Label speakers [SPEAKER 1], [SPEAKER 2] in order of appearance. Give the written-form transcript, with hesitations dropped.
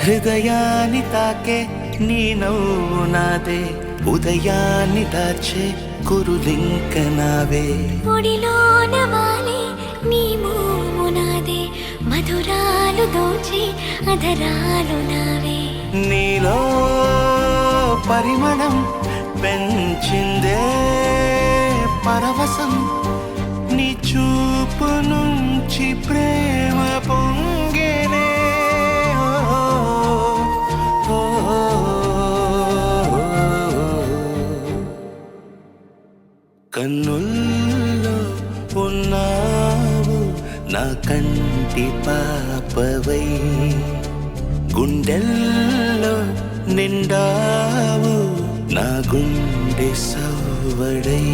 [SPEAKER 1] హృదయాన్ని తాకే నీ నవ్వు నాదే, ఉదయాన్ని దాచే కురులింక నావే.
[SPEAKER 2] ఒడిలోన వాలే నీ మోము నాదే, మధురాలు దోచే అధరాలు నావే.
[SPEAKER 1] నీలో పరిమళం పెంచిందే పరవశం, నీ చూపు నుంచి ప్రేమ పొంగేనే. కన్నుల్లో ఉన్నావు నా కంటి పాపవై, గుండెల్లో నిండావు నా గుండె సవ్వడై.